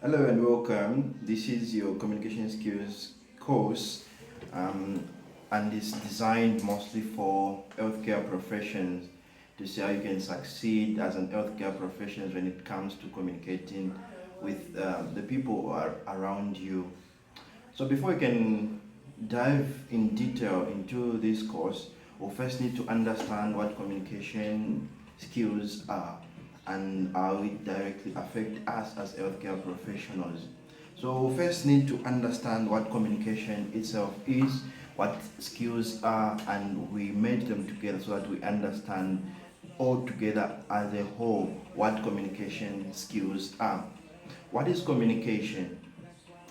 Hello and welcome. This is your communication skills course, um, and it's designed mostly for healthcare professions to see how you can succeed as an healthcare professional when it comes to communicating with the people who are around you. So before we can dive in detail into this course, we first need to understand what communication skills are and how it directly affect us as healthcare professionals. So we first need to understand what communication itself is, what skills are, and we merge them together so that we understand all together as a whole what communication skills are. What is communication?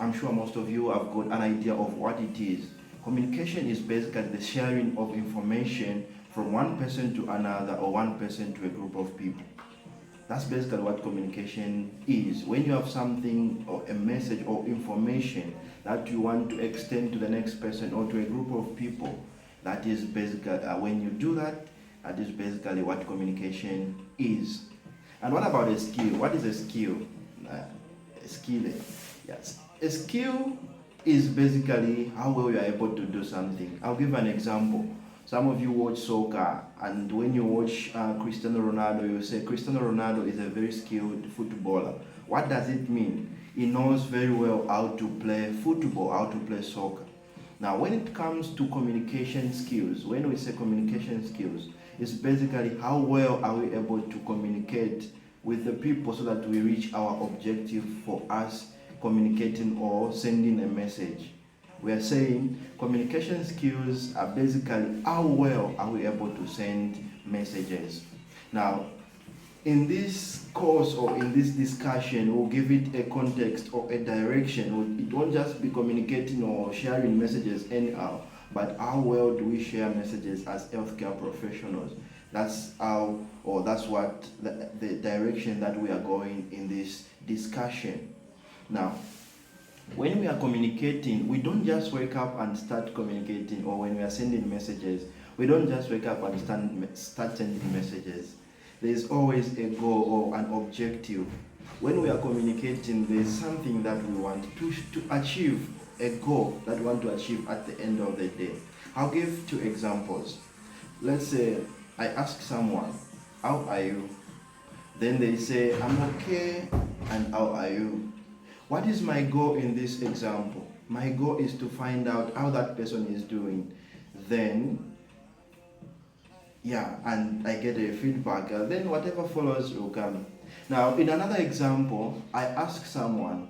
I'm sure most of you have got an idea of what it is. Communication is basically the sharing of information from one person to another or one person to a group of people. That's basically what communication is. When you have something or a message or information that you want to extend to the next person or to a group of people, that is basically, when you do that, that is basically what communication is. And what about a skill? What is a skill? A skill, yes. A skill is basically how well you are able to do something. I'll give an example. Some of you watch soccer, and when you watch Cristiano Ronaldo, you say Cristiano Ronaldo is a very skilled footballer. What does it mean? He knows very well how to play football, how to play soccer. Now, when it comes to communication skills, when we say communication skills, it's basically how well are we able to communicate with the people so that we reach our objective for us communicating or sending a message. We are saying communication skills are basically how well are we able to send messages. Now, in this course or in this discussion, we'll give it a context or a direction. It won't just be communicating or sharing messages anyhow, but how well do we share messages as healthcare professionals? That's how, or that's what the direction that we are going in this discussion. Now, when we are communicating, we don't just wake up and start communicating, or when we are sending messages, we don't just wake up and start sending messages. There's always a goal or an objective. When we are communicating, there's something that we want to achieve, a goal that we want to achieve at the end of the day. I'll give two examples. Let's say I ask someone, how are you? Then they say, I'm okay, and how are you? What is my goal in this example? My goal is to find out how that person is doing. Then, and I get a feedback. Then whatever follows will come. Now, in another example, I ask someone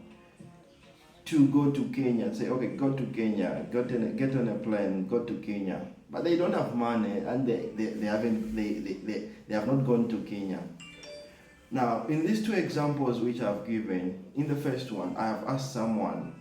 to go to Kenya. Say, okay, go to Kenya. Get on a plane. Go to Kenya. But they don't have money, and they have not gone to Kenya. Now, in these two examples which I've given, in the first one, I have asked someone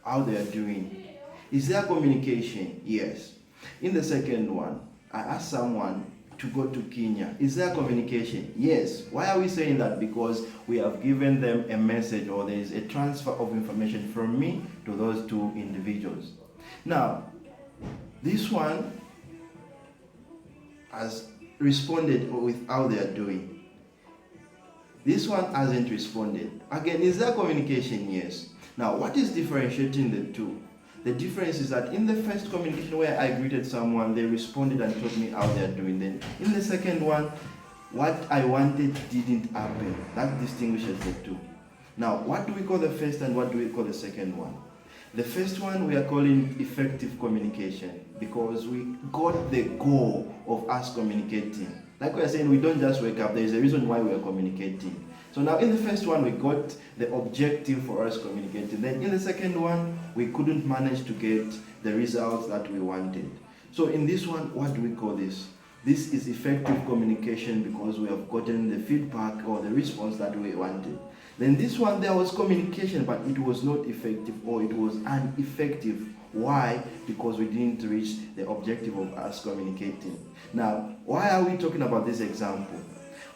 how they are doing. Is there communication? Yes. In the second one, I asked someone to go to Kenya. Is there communication? Yes. Why are we saying that? Because we have given them a message, or there is a transfer of information from me to those two individuals. Now, this one has responded with how they are doing. This one hasn't responded. Again, is there communication? Yes. Now, what is differentiating the two? The difference is that in the first communication where I greeted someone, they responded and told me how they are doing. Then in the second one, what I wanted didn't happen. That distinguishes the two. Now, what do we call the first and what do we call the second one? The first one we are calling effective communication, because we got the goal of us communicating. Like we are saying, we don't just wake up. There is a reason why we are communicating. So now in the first one, we got the objective for us communicating. Then in the second one, we couldn't manage to get the results that we wanted. So in this one, what do we call this? This is effective communication because we have gotten the feedback or the response that we wanted. Then this one, there was communication, but it was not effective, or it was ineffective. Why? Because we didn't reach the objective of us communicating. Now, why are we talking about this example?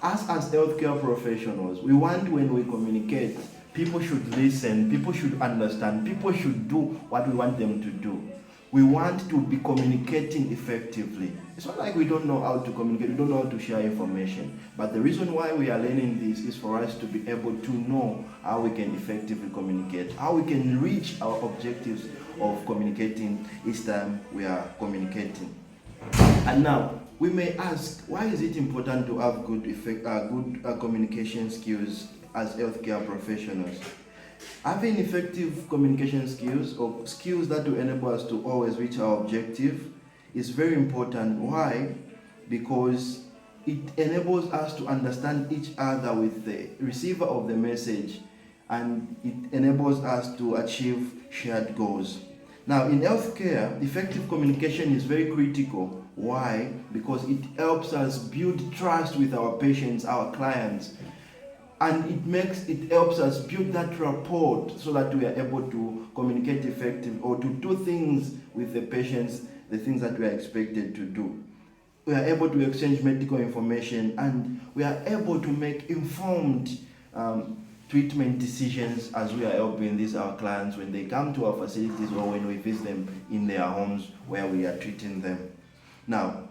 Us as healthcare professionals, we want, when we communicate, people should listen, people should understand, people should do what we want them to do. We want to be communicating effectively. It's not like we don't know how to communicate, we don't know how to share information. But the reason why we are learning this is for us to be able to know how we can effectively communicate, how we can reach our objectives of communicating each time we are communicating. And now, we may ask, why is it important to have good communication skills as healthcare professionals? Having effective communication skills, or skills that will enable us to always reach our objective, is very important. Why? Because it enables us to understand each other with the receiver of the message, and it enables us to achieve shared goals. Now, in healthcare, effective communication is very critical. Why? Because it helps us build trust with our patients, our clients, and it helps us build that rapport so that we are able to communicate effectively, or to do things with the patients, the things that we are expected to do. We are able to exchange medical information, and we are able to make informed treatment decisions as we are helping our clients when they come to our facilities, or when we visit them in their homes where we are treating them. Now,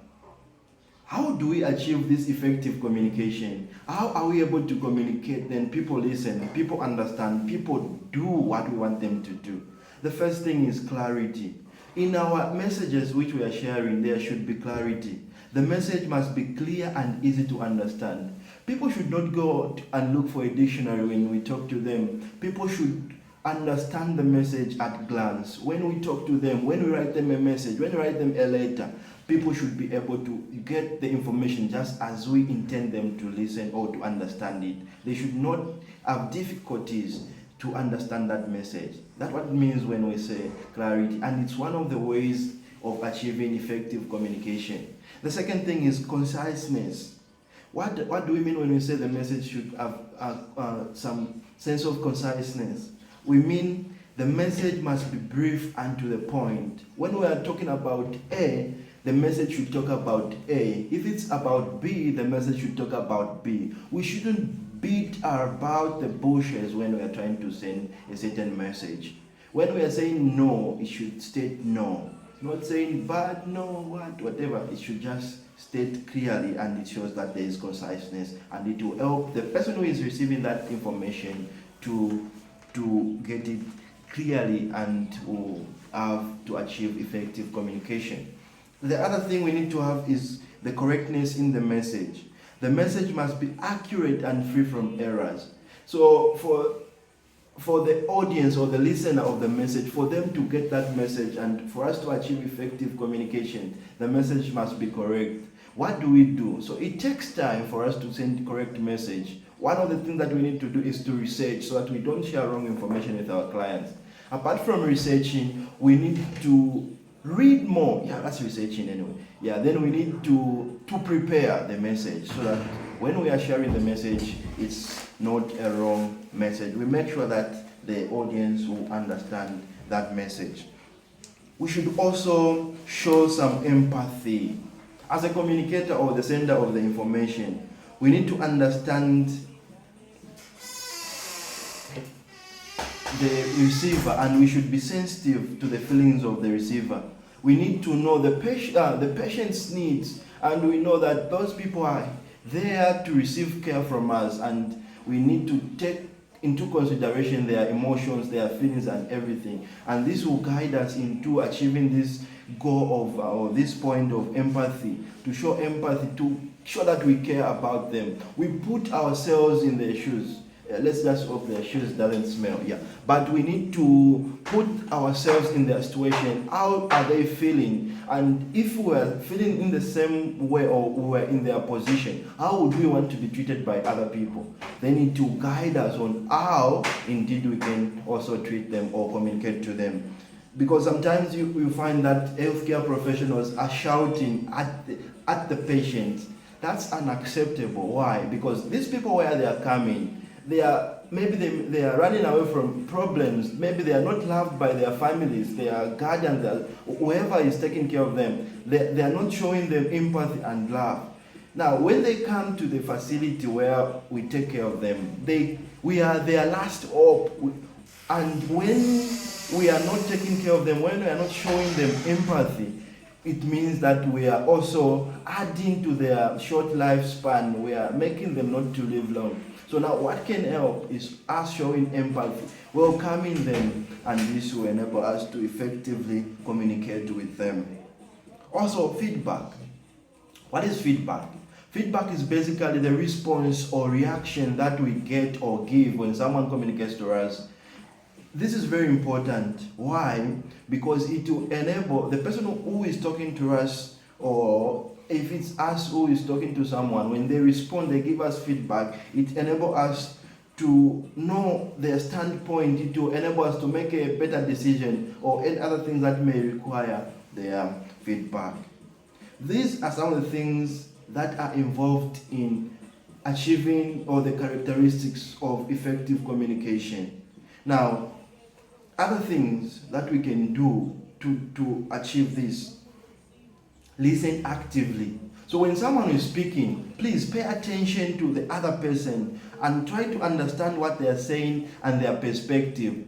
how do we achieve this effective communication? How are we able to communicate? Then people listen, people understand, people do what we want them to do. The first thing is clarity. In our messages which we are sharing, there should be clarity. The message must be clear and easy to understand. People should not go out and look for a dictionary when we talk to them. People should understand the message at glance. When we talk to them, when we write them a message, when we write them a letter, people should be able to get the information just as we intend them to listen or to understand it. They should not have difficulties to understand that message. That's what it means when we say clarity, and it's one of the ways of achieving effective communication. The second thing is conciseness. What do we mean when we say the message should have some sense of conciseness? We mean the message must be brief and to the point. When we are talking about A, the message should talk about A. If it's about B, the message should talk about B. We shouldn't beat about the bushes when we are trying to send a certain message. When we are saying no, it should state no. Not saying but, no, what, whatever. It should just state clearly, and it shows that there is conciseness, and it will help the person who is receiving that information to get it clearly and to have to achieve effective communication. The other thing we need to have is the correctness in the message. The message must be accurate and free from errors. So for the audience or the listener of the message, for them to get that message and for us to achieve effective communication, the message must be correct. What do we do? So it takes time for us to send the correct message. One of the things that we need to do is to research so that we don't share wrong information with our clients. Apart from researching, we need to read more. Yeah, that's researching anyway. Yeah, then we need to prepare the message so that when we are sharing the message, it's not a wrong message. We make sure that the audience will understand that message. We should also show some empathy. As a communicator or the sender of the information, we need to understand the receiver, and we should be sensitive to the feelings of the receiver. We need to know the patient's needs, and we know that those people are there to receive care from us, and we need to take into consideration their emotions, their feelings, and everything. And this will guide us into achieving this goal of, or this point of empathy, to show empathy, to show that we care about them. We put ourselves in their shoes. Let's just hope their shoes doesn't smell. Yeah, but we need to put ourselves in their situation. How are they feeling? And if we are feeling in the same way, or we are in their position, how would we want to be treated by other people? They need to guide us on how indeed we can also treat them or communicate to them. Because sometimes you find that healthcare professionals are shouting at the patient. That's unacceptable. Why? Because these people, where they are coming, they are running away from problems. Maybe they are not loved by their families, their guardians, whoever is taking care of them. They are not showing them empathy and love. Now, when they come to the facility where we take care of them, we are their last hope. And when we are not taking care of them, when we are not showing them empathy, it means that we are also adding to their short lifespan. We are making them not to live long. So now what can help is us showing empathy, welcoming them, and this will enable us to effectively communicate with them. Also, feedback. What is feedback? Feedback is basically the response or reaction that we get or give when someone communicates to us. This is very important. Why? Because it will enable the person who is talking to us, or if it's us who is talking to someone, when they respond, they give us feedback, it enables us to know their standpoint, it will enable us to make a better decision or any other things that may require their feedback. These are some of the things that are involved in achieving or the characteristics of effective communication. Now, other things that we can do to achieve this: listen actively. So when someone is speaking, please pay attention to the other person and try to understand what they are saying and their perspective.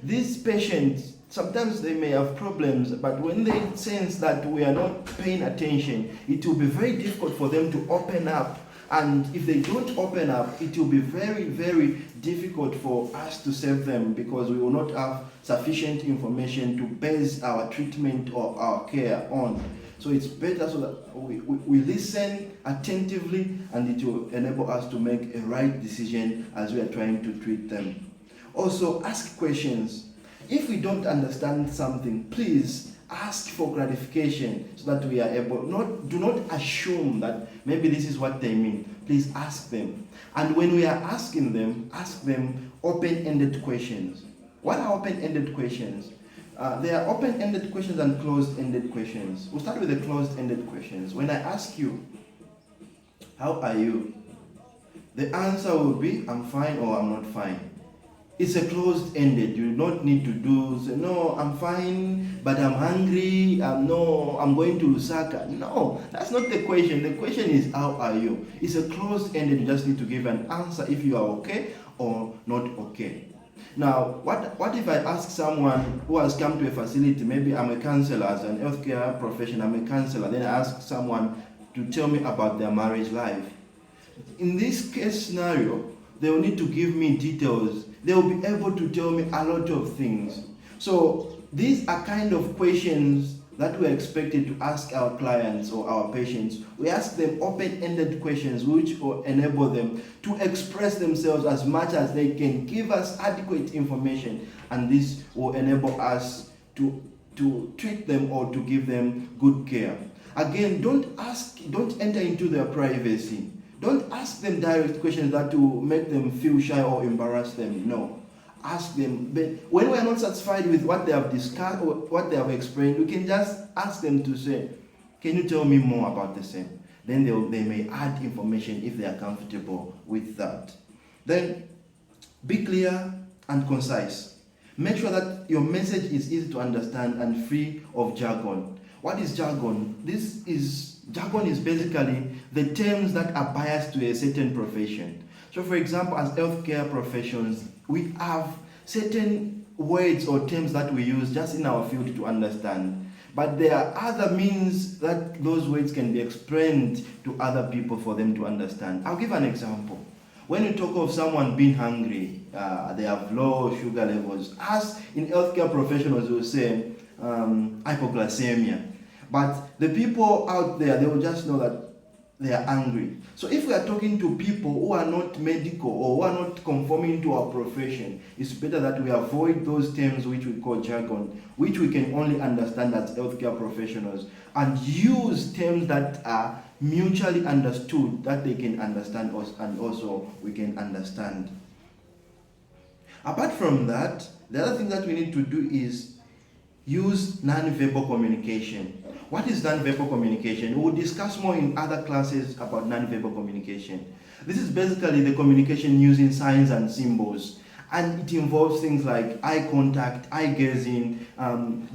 These patients, sometimes they may have problems, but when they sense that we are not paying attention, it will be very difficult for them to open up. And if they don't open up, it will be very, very difficult for us to save them, because we will not have sufficient information to base our treatment or our care on. So it's better so that we listen attentively, and it will enable us to make a right decision as we are trying to treat them. Also, ask questions. If we don't understand something, please ask for clarification so that we are able, do not assume that maybe this is what they mean. Please ask them. And when we are asking them, ask them open-ended questions. What are open-ended questions? There are open-ended questions and closed-ended questions. We'll start with the closed-ended questions. When I ask you, how are you? The answer will be, I'm fine or I'm not fine. It's a closed-ended. You do not need to say, no, I'm fine, but I'm hungry. No, I'm going to Lusaka. No, that's not the question. The question is, how are you? It's a closed-ended. You just need to give an answer if you are okay or not okay. Now, what if I ask someone who has come to a facility, maybe I'm a counselor, as an healthcare professional, I'm a counselor, then I ask someone to tell me about their marriage life. In this case scenario, they will need to give me details. They will be able to tell me a lot of things. So these are kind of questions that we're expected to ask our clients or our patients. We ask them open-ended questions which will enable them to express themselves as much as they can, give us adequate information, and this will enable us to treat them or to give them good care. Again, don't enter into their privacy. Don't ask them direct questions that will make them feel shy or embarrass them. No. Ask them. But when we are not satisfied with what they have discussed or what they have explained, we can just ask them to say, can you tell me more about the same? Then they may add information if they are comfortable with that. Then be clear and concise. Make sure that your message is easy to understand and free of jargon. What is jargon? Jargon is basically the terms that are biased to a certain profession. So for example, as healthcare professions, we have certain words or terms that we use just in our field to understand. But there are other means that those words can be explained to other people for them to understand. I'll give an example. When you talk of someone being hungry, they have low sugar levels. Us in healthcare professionals will say hypoglycemia. But the people out there, they will just know that they are angry. So if we are talking to people who are not medical or who are not conforming to our profession, it's better that we avoid those terms which we call jargon, which we can only understand as healthcare professionals, and use terms that are mutually understood, that they can understand us and also we can understand. Apart from that, the other thing that we need to do is use non-verbal communication. What is non-verbal communication? We will discuss more in other classes about non-verbal communication. This is basically the communication using signs and symbols. And it involves things like eye contact, eye gazing,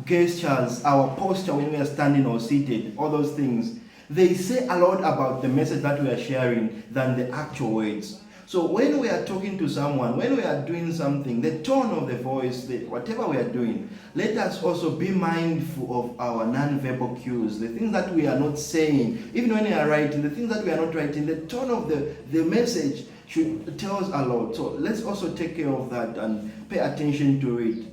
gestures, our posture when we are standing or seated, all those things. They say a lot about the message that we are sharing than the actual words. So when we are talking to someone, when we are doing something, the tone of the voice, whatever we are doing, let us also be mindful of our non-verbal cues, the things that we are not saying. Even when we are writing, the things that we are not writing, the tone of the message should tell us a lot. So let's also take care of that and pay attention to it.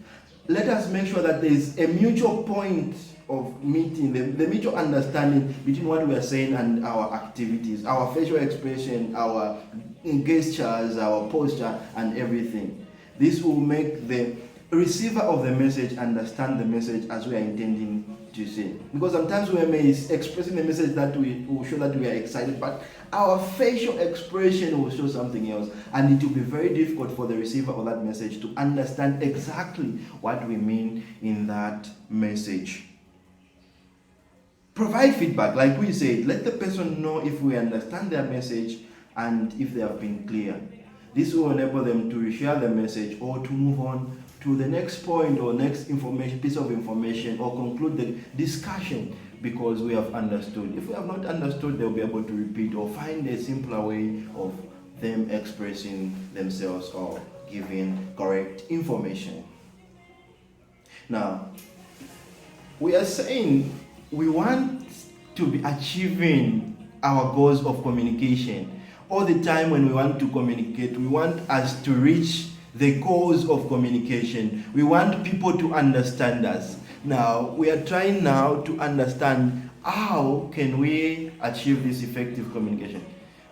Let us make sure that there is a mutual point of meeting, the mutual understanding between what we are saying and our activities, our facial expression, our gestures, our posture, and everything. This will make the receiver of the message understand the message as we are intending to say. Because sometimes we may expressing the message that we will show that we are excited, but our facial expression will show something else, and it will be very difficult for the receiver of that message to understand exactly what we mean in that message. Provide feedback, like we said, let the person know if we understand their message and if they have been clear. This will enable them to reshare the message or to move on to the next point or next piece of information, or conclude the discussion because we have understood. If we have not understood, they'll be able to repeat or find a simpler way of them expressing themselves or giving correct information. Now, we are saying we want to be achieving our goals of communication. All the time when we want to communicate, we want us to reach the goals of communication. We want people to understand us. Now, we are trying now to understand how can we achieve this effective communication.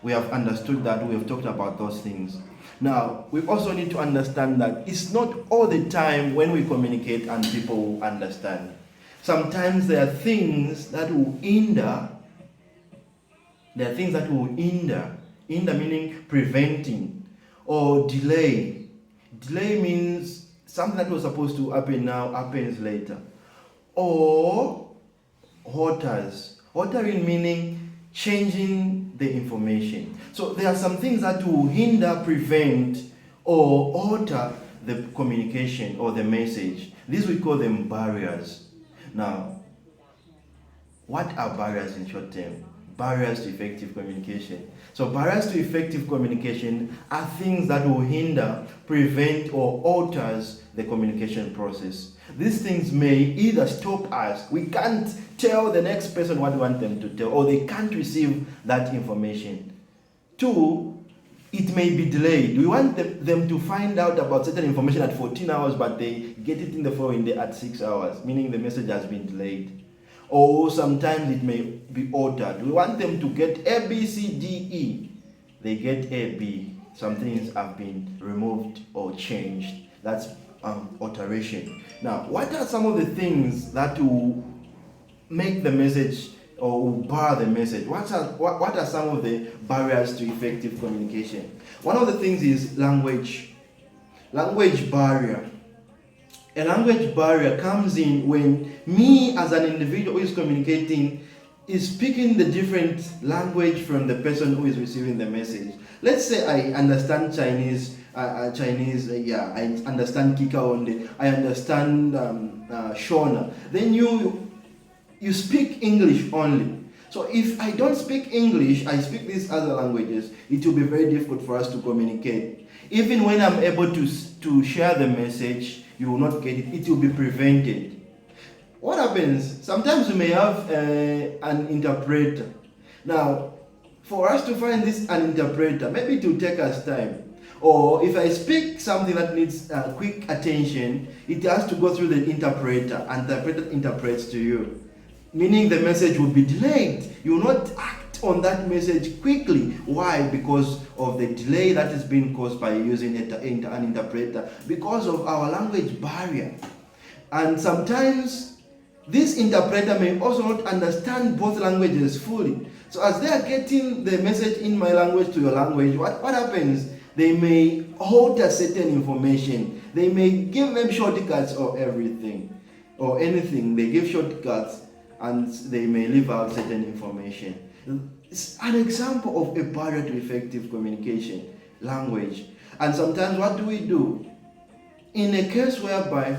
We have understood that, we have talked about those things. Now, we also need to understand that it's not all the time when we communicate and people will understand. Sometimes there are things that will hinder. There are things that will hinder. Hinder meaning preventing, or delay. Delay means something that was supposed to happen now happens later. Or alters. Altering meaning changing the information. So there are some things that will hinder, prevent, or alter the communication or the message. These we call them barriers. Now, what are barriers in short term? Barriers to effective communication. So barriers to effective communication are things that will hinder, prevent, or alters the communication process. These things may either stop us, we can't tell the next person what we want them to tell, or they can't receive that information. Two, it may be delayed. We want them to find out about certain information at 14 hours, but they get it in the following day at 6 hours, meaning the message has been delayed. Or sometimes it may be altered. We want them to get A, B, C, D, E. They get A, B. Some things have been removed or changed. That's alteration. Now, what are some of the things that will make the message or will bar the message? What are some of the barriers to effective communication? One of the things is language. Language barrier. A language barrier comes in when me as an individual who is communicating is speaking the different language from the person who is receiving the message. Let's say I understand Chinese, I understand Kikaonde, I understand Shona. Then you speak English only. So if I don't speak English, I speak these other languages, it will be very difficult for us to communicate. Even when I'm able to share the message, you will not get it. It will be prevented. What happens? Sometimes we may have an interpreter. Now, for us to find an interpreter, maybe it will take us time. Or if I speak something that needs quick attention, it has to go through the interpreter, and the interpreter interprets to you. Meaning the message will be delayed. You will not act on that message quickly. Why? Because of the delay that is being caused by using an interpreter, because of our language barrier. And sometimes this interpreter may also not understand both languages fully. So as they are getting the message in my language to your language, what happens? They may alter certain information. They may give them shortcuts or everything or anything. They give shortcuts and they may leave out certain information. It's an example of a barrier to effective communication, language. And sometimes what do? In a case whereby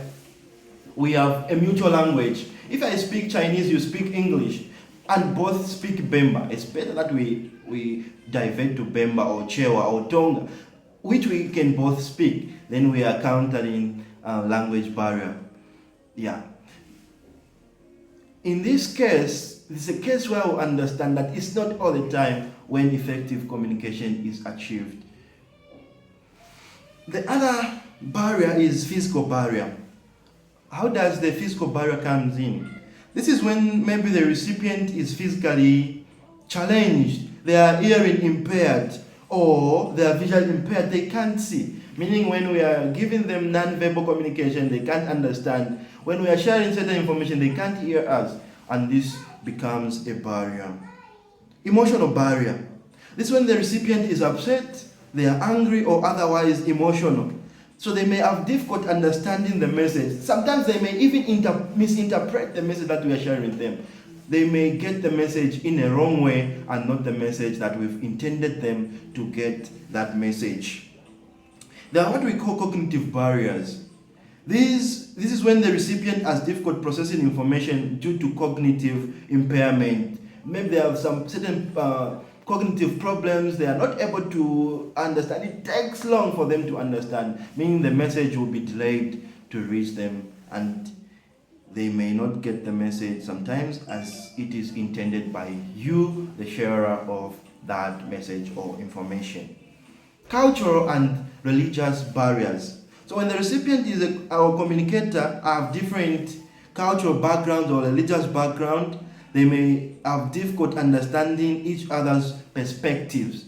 we have a mutual language, if I speak Chinese, you speak English, and both speak Bemba, it's better that we we divert to Bemba or Chewa or Tonga, which we can both speak, then we are countering language barrier. Yeah. In this case, it's a case where we understand that it's not all the time when effective communication is achieved. The other barrier is physical barrier. How does the physical barrier comes in? This is when maybe the recipient is physically challenged, they are hearing impaired, or they are visually impaired, they can't see. Meaning when we are giving them non-verbal communication, they can't understand. When we are sharing certain information, they can't hear us, and this becomes a barrier. Emotional barrier. This is when the recipient is upset, they are angry or otherwise emotional. So they may have difficult understanding the message. Sometimes they may even misinterpret the message that we are sharing with them. They may get the message in a wrong way and not the message that we've intended them to get that message. There are what we call cognitive barriers. This is when the recipient has difficult processing information due to cognitive impairment. Maybe they have some certain cognitive problems, they are not able to understand. It takes long for them to understand, meaning the message will be delayed to reach them, and they may not get the message sometimes as it is intended by you, the sharer of that message or information. Cultural and religious barriers. So when the recipient is our communicator have different cultural backgrounds or religious background, they may have difficult understanding each other's perspectives.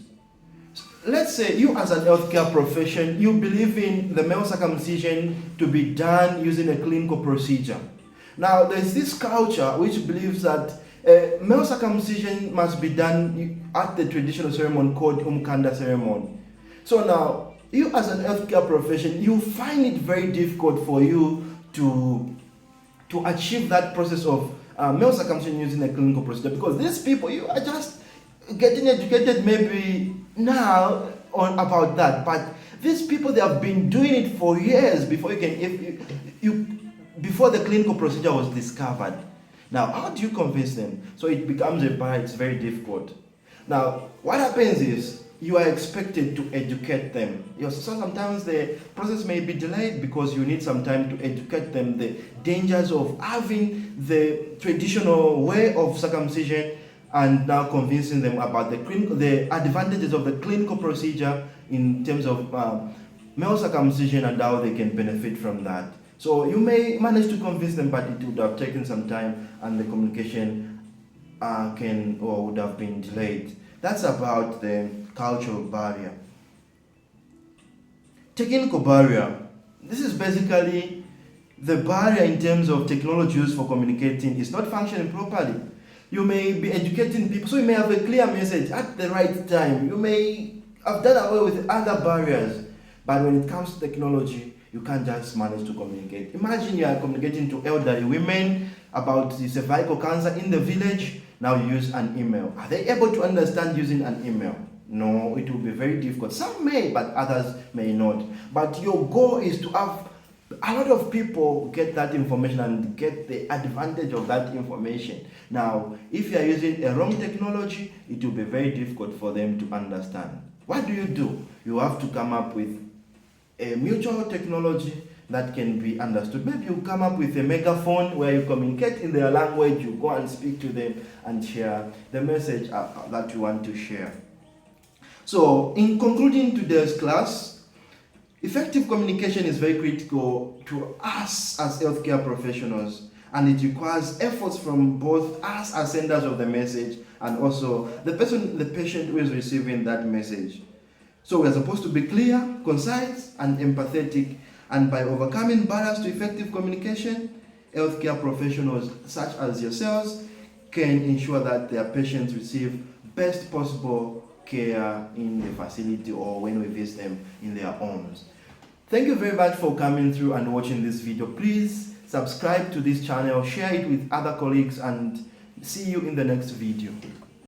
Let's say you as an healthcare profession, you believe in the male circumcision to be done using a clinical procedure. Now there's this culture which believes that male circumcision must be done at the traditional ceremony called Umkanda ceremony. So now, you as an healthcare profession, you find it very difficult for you to achieve that process of male circumcision using a clinical procedure, because these people, you are just getting educated maybe now on about that, but these people, they have been doing it for years before before the clinical procedure was discovered. Now, how do you convince them? So it becomes a barrier. It's very difficult. Now, what happens is you are expected to educate them. So sometimes the process may be delayed because you need some time to educate them the dangers of having the traditional way of circumcision, and now convincing them about the advantages of the clinical procedure in terms of male circumcision and how they can benefit from that. So you may manage to convince them, but it would have taken some time and the communication would have been delayed. That's about the cultural barrier. Technical barrier. This is basically the barrier in terms of technology used for communicating is not functioning properly. You may be educating people, so you may have a clear message at the right time. You may have done away with other barriers, but when it comes to technology, you can't just manage to communicate. Imagine you are communicating to elderly women about the cervical cancer in the village. Now you use an email. Are they able to understand using an email? No, it will be very difficult. Some may, but others may not. But your goal is to have a lot of people get that information and get the advantage of that information. Now, if you are using a wrong technology, it will be very difficult for them to understand. What do? You have to come up with a mutual technology that can be understood. Maybe you come up with a megaphone where you communicate in their language, you go and speak to them and share the message that you want to share. So, in concluding today's class, effective communication is very critical to us as healthcare professionals, and it requires efforts from both us as senders of the message and also the patient who is receiving that message. So we are supposed to be clear, concise, and empathetic, and by overcoming barriers to effective communication, healthcare professionals such as yourselves can ensure that their patients receive best possible care in the facility or when we visit them in their homes. Thank you very much for coming through and watching this video. Please subscribe to this channel, share it with other colleagues, and see you in the next video.